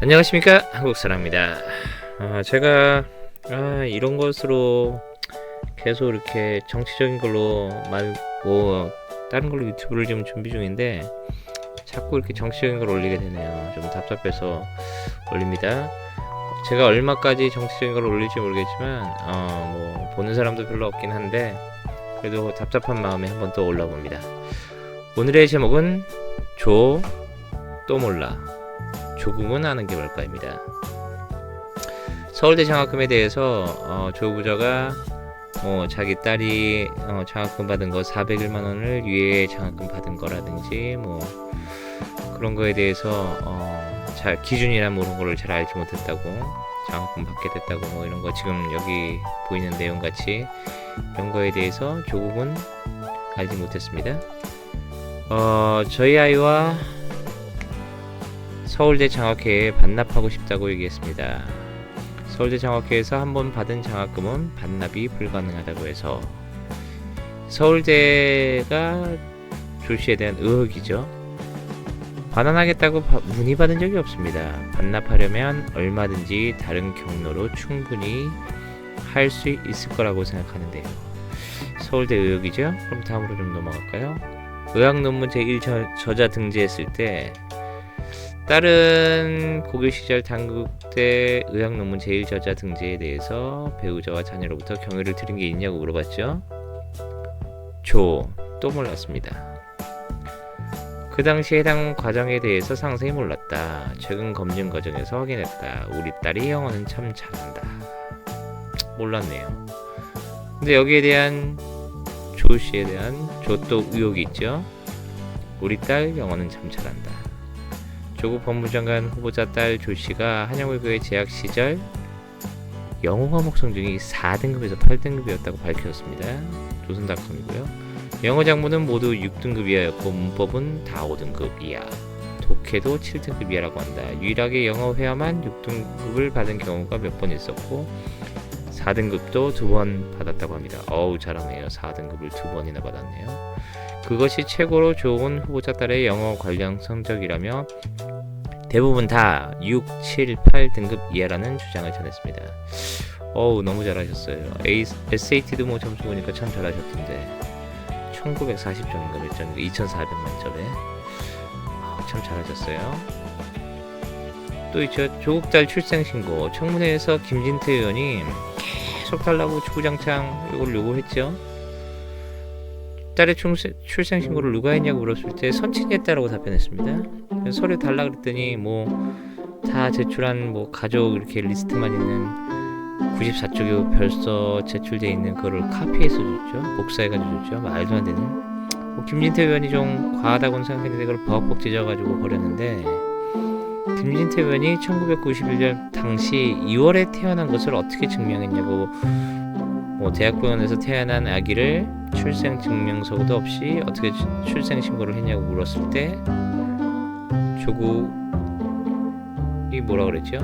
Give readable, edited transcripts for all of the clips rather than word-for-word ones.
안녕하십니까, 한국사람입니다. 제가 이런 것으로 계속 이렇게 정치적인 걸로 말고 다른 걸로 유튜브를 좀 준비 중인데 자꾸 이렇게 정치적인 걸 올리게 되네요. 좀 답답해서 올립니다. 제가 얼마까지 정치적인 걸 올릴지 모르겠지만 뭐 보는 사람도 별로 없긴 한데 그래도 답답한 마음에 한번 또 올라봅니다. 오늘의 제목은 또 몰라, 조국은 아는 게 뭘까입니다. 서울대 장학금에 대해서 조 부자가 자기 딸이 장학금 받은 거 401만 원을 유예 장학금 받은 거라든지 뭐 그런 거에 대해서 잘 기준이나 뭐 그런 거를 잘 알지 못했다고, 장학금 받게 됐다고 뭐 이런 거 지금 여기 보이는 내용 같이 이런 거에 대해서 조국은 알지 못했습니다. 저희 아이와 서울대 장학회에 반납하고 싶다고 얘기했습니다. 서울대 장학회에서 한번 받은 장학금은 반납이 불가능하다고 해서 서울대가 조씨에 대한 의혹이죠. 반환하겠다고 문의받은 적이 없습니다. 반납하려면 얼마든지 다른 경로로 충분히 할 수 있을 거라고 생각하는데요. 서울대 의혹이죠. 그럼 다음으로 좀 넘어갈까요? 의학논문 제1저자 등재했을 때 딸은 고교 시절 단국대 의학논문 제1저자 등재에 대해서 배우자와 자녀로부터 경의를 들은 게 있냐고 물어봤죠. 또 몰랐습니다. 그 당시 해당 과정에 대해서 상세히 몰랐다. 최근 검증 과정에서 확인했다. 우리 딸이 영어는 참 잘한다. 몰랐네요. 근데 여기에 대한 조씨에 대한 또 의혹이 있죠. 우리 딸 영어는 참 잘한다. 조국 법무장관 후보자 딸 조씨가 한영외고의 재학 시절 영어 과목 성적이 4등급에서 8등급이었다고 밝혔습니다. 조선닷컴이고요. 영어 작문은 모두 6등급 이하였고 문법은 다 5등급 이하, 독해도 7등급 이하라고 한다. 유일하게 영어 회화만 6등급을 받은 경우가 몇 번 있었고 4등급도 2번 받았다고 합니다. 잘하네요. 4등급을 2번이나 받았네요. 그것이 최고로 좋은 후보자 딸의 영어 관련 성적이라며 대부분 다 6, 7, 8등급 이하라는 주장을 전했습니다. 너무 잘하셨어요. SAT도 뭐 점수 보니까 참 잘하셨던데 1940점인가 몇 점인가 2400만점에 참 잘하셨어요. 또 있죠. 조국딸 출생신고. 청문회에서 김진태 의원이 계속 달라고 주구장창 이걸 요구했죠. 딸의 출생신고를 누가 했냐고 물었을 때 선친이 했다라고 답변했습니다. 서류 달라 그랬더니 뭐 다 제출한 뭐 가족 이렇게 리스트만 있는 94쪽이 벌써 제출돼 있는 그거를 카피해서 줬죠. 복사해가지고 줬죠. 말도 안 되는. 김진태 의원이 좀 과하다고는 생각했는데 그걸 버벅 찢어가지고 버렸는데, 김진태 의원이 1991년 당시 2월에 태어난 것을 어떻게 증명했냐고, 뭐 대학병원에서 태어난 아기를 출생증명서도 없이 어떻게 출생신고를 했냐고 물었을 때 조국이 뭐라 그랬죠?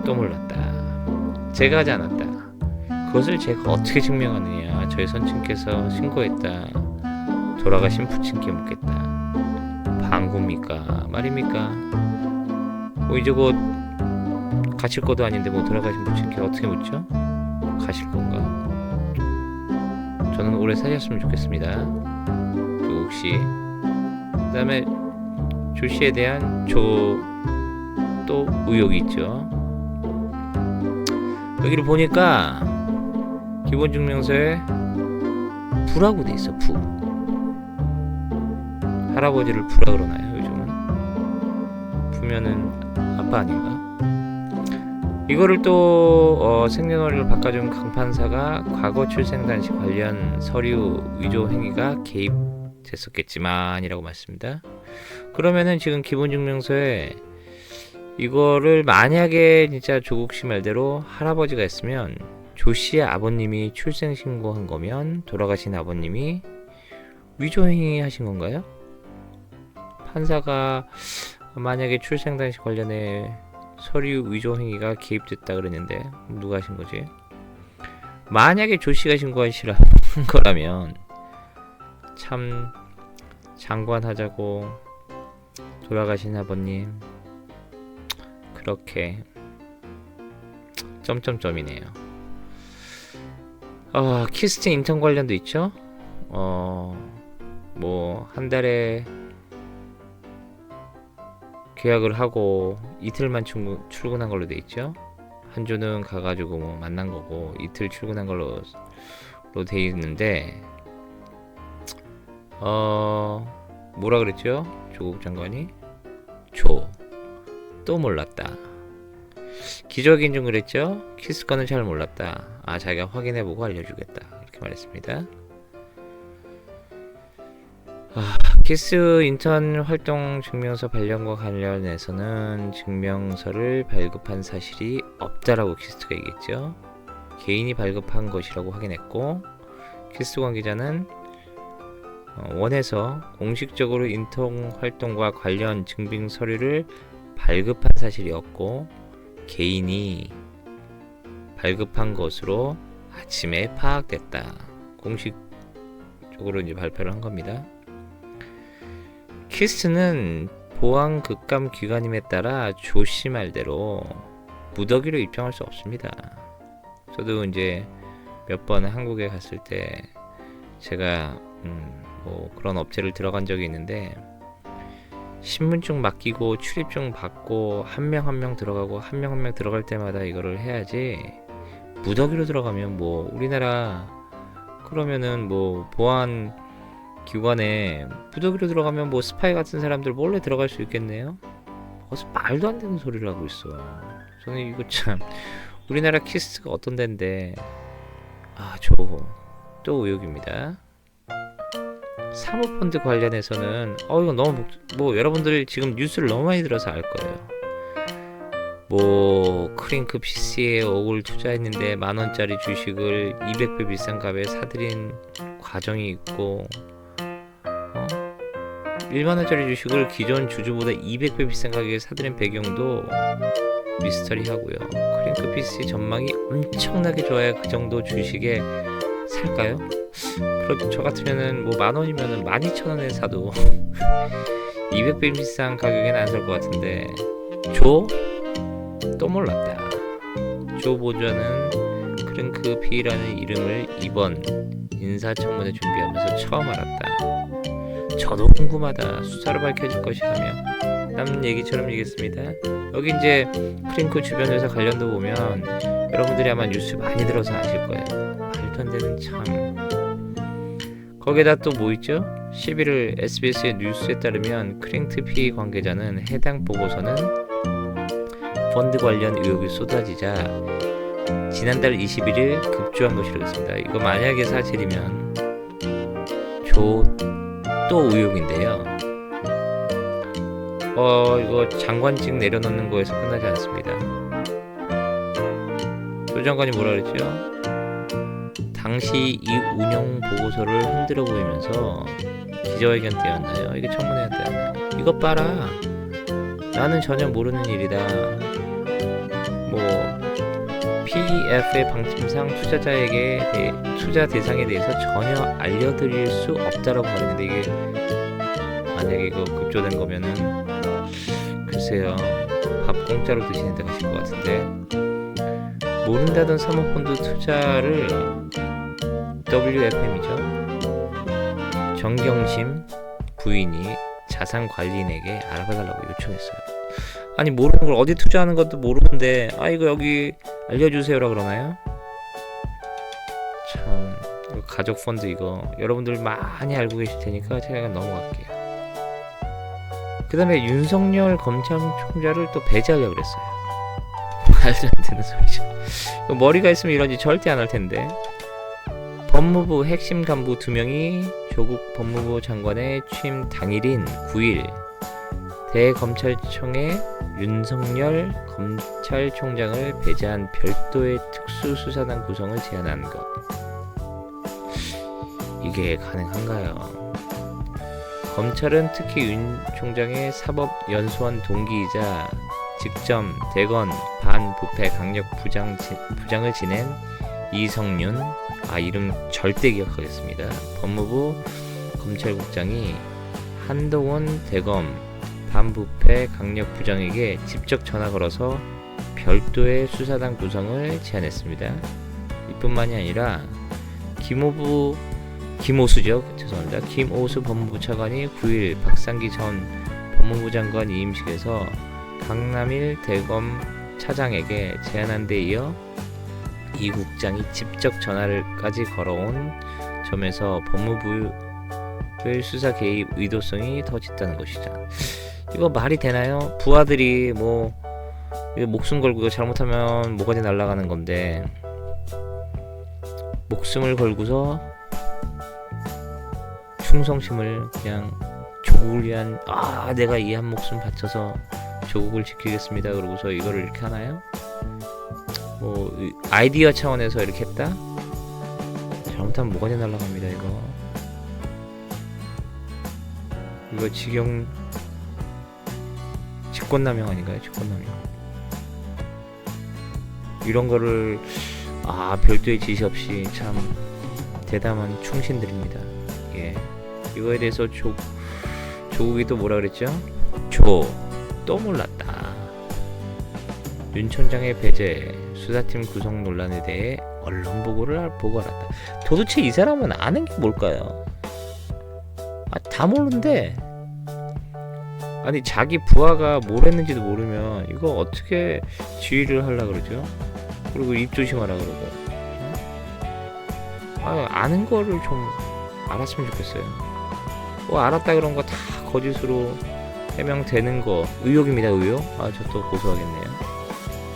또 몰랐다. 제가 하지 않았다. 그것을 제가 어떻게 증명하느냐. 저희 선친께서 신고했다. 돌아가신 부친께 묻겠다. 방구입니까? 말입니까? 이제 곧 가실 것도 아닌데 뭐 돌아가신 부친께 어떻게 묻죠? 가실 건가? 저는 오래 사셨으면 좋겠습니다. 조국씨. 그 다음에 조씨에 대한 또 의혹이 있죠. 여기를 보니까 기본증명서에 부라고 돼 있어. 부. 할아버지를 부라 그러나요? 요즘은 부면은 아빠 아닌가? 이거를 또 생년월일을 바꿔준 강판사가 과거 출생 당시 관련 서류 위조 행위가 개입됐었겠지만이라고 말씀입니다. 그러면은 지금 기본증명서에 이거를 만약에 진짜 조국씨 말대로 할아버지가 했으면 조씨의 아버님이 출생신고한 거면 돌아가신 아버님이 위조행위 하신 건가요? 판사가 만약에 출생 당시 관련해 서류 위조행위가 개입됐다 그랬는데 누가 하신 거지? 만약에 조씨가 신고하시라 거라면 참 장관하자고 돌아가신 아버님 그렇게 점점점이네요. 키스트 인턴 관련도 있죠. 뭐 한 달에 계약을 하고 이틀만 출근한 걸로 돼 있죠. 한 주는 가가지고 뭐 만난 거고 이틀 출근한 걸로 돼 있는데 뭐라 그랬죠? 조국 장관이 또 몰랐다. 기적인 줄 그랬죠? 키스 거는 잘 몰랐다. 자기가 확인해보고 알려주겠다. 이렇게 말했습니다. 키스 인턴 활동 증명서 발령과 관련해서는 증명서를 발급한 사실이 없다라고 키스트가 얘기했죠. 개인이 발급한 것이라고 확인했고, 키스 관계자는 원에서 공식적으로 인턴 활동과 관련 증빙 서류를 발급한 사실이 없고 개인이 발급한 것으로 아침에 파악됐다. 공식적으로 이제 발표를 한 겁니다. 키스는 보안 급감 기관임에 따라 조씨 말대로 무더기로 입장할 수 없습니다. 저도 이제 몇 번 한국에 갔을 때 제가 뭐 그런 업체를 들어간 적이 있는데 신분증 맡기고 출입증 받고 한 명 한 명 들어가고 한 명 한 명 들어갈 때마다 이거를 해야지 무더기로 들어가면 뭐 우리나라 그러면은 뭐 보안 기관에 무더기로 들어가면 뭐 스파이 같은 사람들 몰래 들어갈 수 있겠네요. 어서 말도 안 되는 소리를 하고 있어. 저는 이거 참 우리나라 키스가 어떤 데인데 또 의혹입니다. 사모펀드 관련해서는 이건 너무 뭐 여러분들 지금 뉴스를 너무 많이 들어서 알 거예요. 뭐 크링크 PC에 5억을 투자했는데 만원짜리 주식을 200배 비싼 값에 사들인 과정이 있고 1만원짜리 주식을 기존 주주보다 200배 비싼 가격에 사들인 배경도 미스터리하고요. 크링크 PC 전망이 엄청나게 좋아야 그 정도 주식에 살까요? 그럼 저 같으면은 뭐 만원이면은 12,000원에 사도 200배 비싼 가격에는 안 살 것 같은데 또 몰랐다. 조 보좌는 크링크 P라는 이름을 이번 인사청문회 준비하면서 처음 알았다. 저도 궁금하다. 수사로 밝혀질 것이라며 남 얘기처럼 얘기했습니다. 여기 이제 크링크 주변 회사 관련도 보면 여러분들이 아마 뉴스 많이 들어서 아실 거예요. 말도 안 되는 참. 거기에다 또 뭐 있죠? 11일 SBS의 뉴스에 따르면 크링크 P 관계자는 해당 보고서는 펀드 관련 의혹이 쏟아지자 지난달 21일 급조한 것이라고 했습니다. 이거 만약에 사실이면 또 의혹인데요. 이거 장관직 내려놓는 거에서 끝나지 않습니다. 조 장관이 뭐라 그랬죠? 당시 이 운영 보고서를 흔들어 보이면서 기자회견 때였나요? 이게 청문회 때였나요? 이것 봐라. 나는 전혀 모르는 일이다. 뭐 PF의 방침상 투자 대상에 대해서 전혀 알려드릴 수 없다라고 말했는데 이게 만약에 이거 급조된 거면은 글쎄요 밥 공짜로 드시는 데 가실 것 같은데 모른다던 사모펀드 투자를 WFM이죠. 정경심 부인이 자산관리인에게 알아봐달라고 요청했어요. 아니 모르는 걸 어디 투자하는 것도 모르는데 이거 여기 알려주세요라 그러나요? 참 이거 가족 펀드 이거 여러분들 많이 알고 계실 테니까 제가 넘어갈게요. 그 다음에 윤석열 검찰총장을 또 배제하려고 그랬어요. 말도 안 되는 소리죠. 머리가 있으면 이런지 절대 안 할 텐데. 법무부 핵심 간부 2명이 조국 법무부 장관의 취임 당일인 9일 대검찰청에 윤석열 검찰총장을 배제한 별도의 특수수사단 구성을 제안한 것. 이게 가능한가요? 검찰은 특히 윤 총장의 사법연수원 동기이자 직접 대검 반부패 강력 부장을 지낸 이성윤 이름 절대 기억하겠습니다. 법무부 검찰국장이 한동훈 대검 반부패 강력 부장에게 직접 전화 걸어서 별도의 수사당 구성을 제안했습니다. 이뿐만이 아니라 김오수죠. 죄송합니다. 김오수 법무부 차관이 9일 박상기 전 법무부 장관 이임식에서 강남일 대검 차장에게 제안한 데 이어 이 국장이 직접 전화를까지 걸어온 점에서 법무부의 수사 개입 의도성이 더 짙다는 것이죠. 이거 말이 되나요? 부하들이 뭐 목숨 걸고 이거 잘못하면 뭐가지 날아가는 건데 목숨을 걸고서 충성심을 그냥 조국을 위한 내가 이 한 목숨 바쳐서 조국을 지키겠습니다 그러고서 이거를 이렇게 하나요? 뭐 아이디어 차원에서 이렇게 했다? 잘못하면 뭐가지 날아갑니다. 이거 직권남용 아닌가요? 직권남용. 이런 거를 별도의 지시 없이 참 대담한 충신들입니다. 예. 이거에 대해서 조국이 또 뭐라 그랬죠? 또 몰랐다. 윤 총장의 배제, 수사팀 구성 논란에 대해 언론 보고를 보고 알았다. 도대체 이 사람은 아는 게 뭘까요? 다 모르는데 아니 자기 부하가 뭘 했는지도 모르면 이거 어떻게 지휘를 하려 그러죠? 그리고 입 조심하라 그러고 아는 거를 좀 알았으면 좋겠어요. 알았다 그런 거 다 거짓으로 해명되는 거 의혹입니다. 의혹. 저 또 고소하겠네요.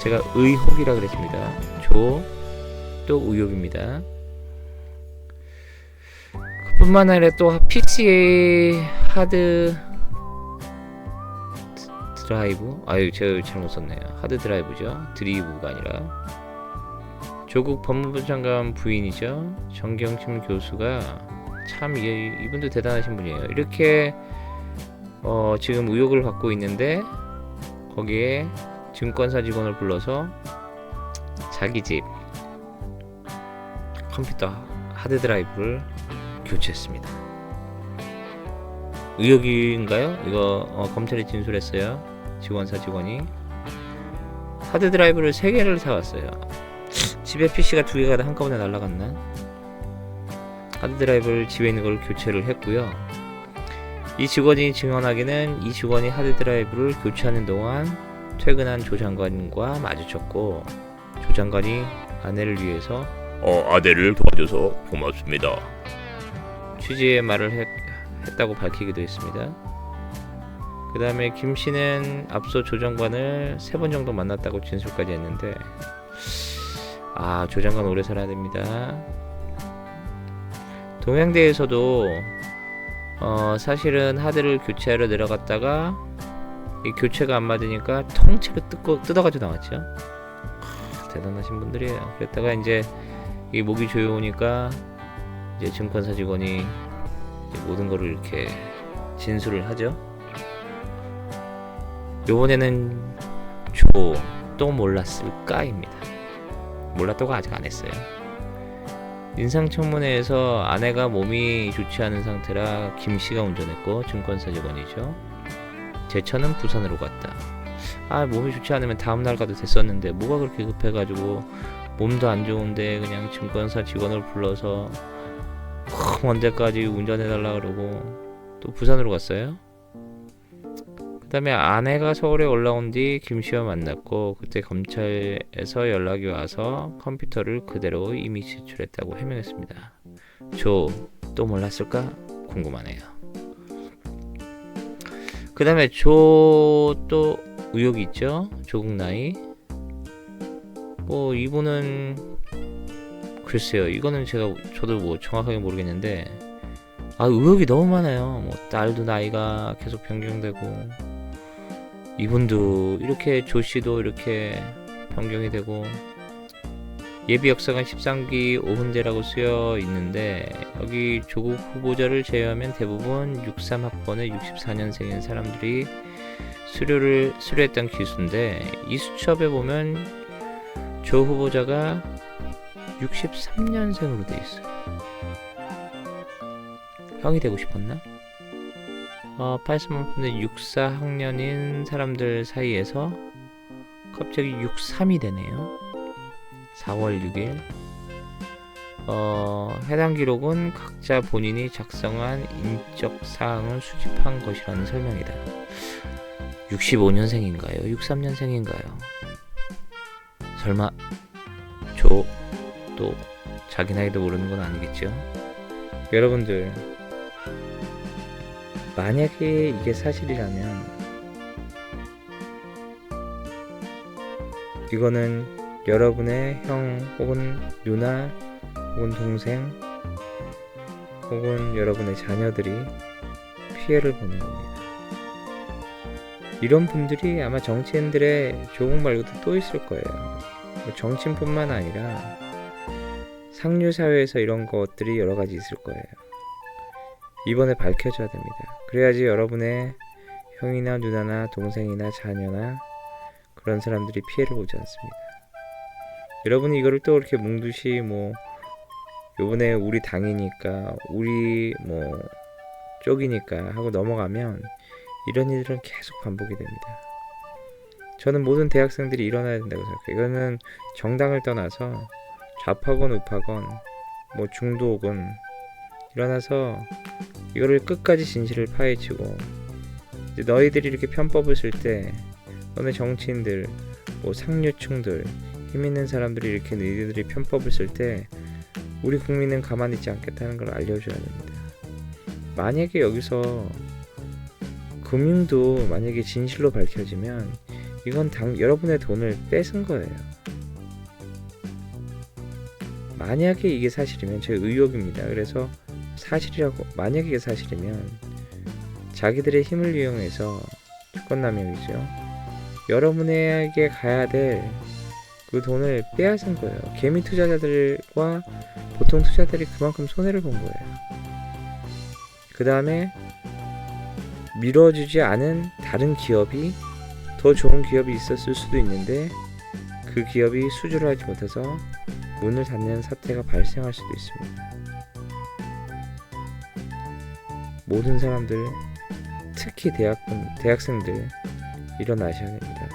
제가 의혹이라 그랬습니다. 또 의혹입니다. 그뿐만 아니라 또 PC 하드 드라이브? 제가 잘못 썼네요. 하드 드라이브죠. 드리브가 아니라. 조국 법무부 장관 부인이죠. 정경심 교수가 참 이분도 대단하신 분이에요. 이렇게 지금 의혹을 받고 있는데 거기에 증권사 직원을 불러서 자기 집 컴퓨터 하드 드라이브를 교체했습니다. 의혹인가요? 이거 검찰이 진술했어요. 직원사 직원이 하드 드라이브를 3개를 사왔어요. 집에 PC가 2개가 한꺼번에 날아갔나? 하드 드라이브를 집에 있는 걸 교체를 했고요. 이 직원이 증언하기는 이 직원이 하드 드라이브를 교체하는 동안 퇴근한 조 장관과 마주쳤고 조 장관이 아내를 위해서 아내를 도와줘서 고맙습니다 취지의 말을 했다고 밝히기도 했습니다. 그 다음에 김 씨는 앞서 조 장관을 3번 정도 만났다고 진술까지 했는데 조 장관 오래 살아야 됩니다. 동양대에서도 사실은 하드를 교체하러 내려갔다가 이 교체가 안 맞으니까 통째로 뜯어가지고 나왔죠. 대단하신 분들이에요. 그랬다가 이제 이 목이 조여오니까 이제 증권사 직원이 이제 모든 거를 이렇게 진술을 하죠. 요번에는 또 몰랐을까입니다. 몰랐다고 아직 안 했어요. 인상청문회에서 아내가 몸이 좋지 않은 상태라 김씨가 운전했고 증권사 직원이죠. 제천은 부산으로 갔다. 몸이 좋지 않으면 다음날 가도 됐었는데 뭐가 그렇게 급해가지고 몸도 안 좋은데 그냥 증권사 직원을 불러서 먼 데까지 운전해달라 그러고 또 부산으로 갔어요. 그 다음에 아내가 서울에 올라온 뒤 김씨와 만났고 그때 검찰에서 연락이 와서 컴퓨터를 그대로 이미 제출했다고 해명했습니다. 또 몰랐을까? 궁금하네요. 그 다음에 또 의혹이 있죠. 조국 나이. 이분은 글쎄요. 이거는 저도 정확하게 모르겠는데 의혹이 너무 많아요. 딸도 나이가 계속 변경되고 이분도 이렇게 조씨도 이렇게 변경이 되고 예비 역사관 13기 오훈대라고 쓰여 있는데 여기 조국 후보자를 제외하면 대부분 63학번의 64년생인 사람들이 수료했던 기수인데 이 수첩에 보면 조 후보자가 63년생으로 돼 있어요. 형이 되고 싶었나? 83% 육사 학년인 사람들 사이에서 갑자기 63이 되네요. 4월 6일. 해당 기록은 각자 본인이 작성한 인적 사항을 수집한 것이라는 설명이다. 65년생인가요? 63년생인가요? 설마 또 자기 나이도 모르는 건 아니겠죠? 여러분들, 만약에 이게 사실이라면 이거는 여러분의 형 혹은 누나 혹은 동생 혹은 여러분의 자녀들이 피해를 보는 겁니다. 이런 분들이 아마 정치인들의 조국 말고도 또 있을 거예요. 정치인뿐만 아니라 상류 사회에서 이런 것들이 여러 가지 있을 거예요. 이번에 밝혀져야 됩니다. 그래야지 여러분의 형이나 누나나 동생이나 자녀나 그런 사람들이 피해를 보지 않습니다. 여러분이 이거를 또 이렇게 뭉두시 요번에 우리 당이니까 우리 쪽이니까 하고 넘어가면 이런 일들은 계속 반복이 됩니다. 저는 모든 대학생들이 일어나야 된다고 생각해요. 이거는 정당을 떠나서 좌파건 우파건 중도건 일어나서 이거를 끝까지 진실을 파헤치고, 이제 너희들이 이렇게 편법을 쓸 때 너네 정치인들 상류층들 힘 있는 사람들이 이렇게 너희들이 편법을 쓸 때 우리 국민은 가만히 있지 않겠다는 걸 알려줘야 됩니다. 만약에 여기서 금융도 만약에 진실로 밝혀지면 이건 여러분의 돈을 뺏은 거예요. 만약에 이게 사실이면 제 의혹입니다. 그래서 사실이라고, 만약에 이게 사실이면 자기들의 힘을 이용해서 주권남용이죠. 여러분에게 가야 될 그 돈을 빼앗은 거예요. 개미 투자자들과 보통 투자자들이 그만큼 손해를 본 거예요. 그 다음에 밀어주지 않은 다른 기업이, 더 좋은 기업이 있었을 수도 있는데 그 기업이 수주를 하지 못해서 문을 닫는 사태가 발생할 수도 있습니다. 모든 사람들, 특히 대학생들 일어나셔야 됩니다.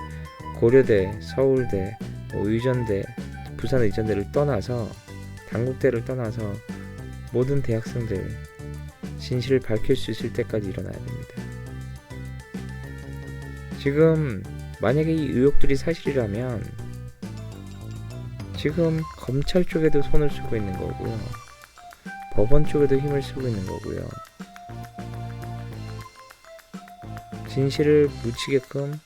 고려대, 서울대, 의전대, 부산 의전대를 떠나서, 단국대를 떠나서 모든 대학생들 진실을 밝힐 수 있을 때까지 일어나야 됩니다. 지금 만약에 이 의혹들이 사실이라면 지금 검찰 쪽에도 손을 쓰고 있는 거고요, 법원 쪽에도 힘을 쓰고 있는 거고요, 진실을 묻히게끔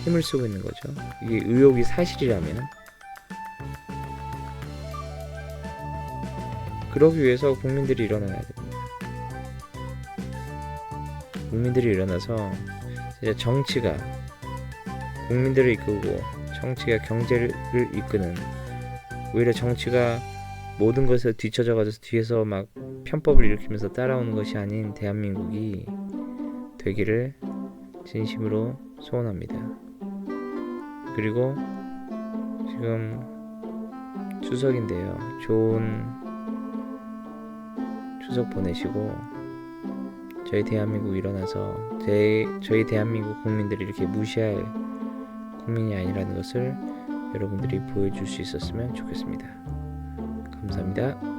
힘을 쓰고 있는 거죠. 이게 의혹이 사실이라면. 그러기 위해서 국민들이 일어나야 됩니다. 국민들이 일어나서 이제 정치가 국민들을 이끌고 정치가 경제를 이끄는, 오히려 정치가 모든 것에 뒤처져가지고 뒤에서 막 편법을 일으키면서 따라오는 것이 아닌 대한민국이 되기를 진심으로 소원합니다. 그리고 지금 추석인데요. 좋은 추석 보내시고, 저희 대한민국 일어나서 저희 대한민국 국민들이 이렇게 무시할 국민이 아니라는 것을 여러분들이 보여줄 수 있었으면 좋겠습니다. 감사합니다.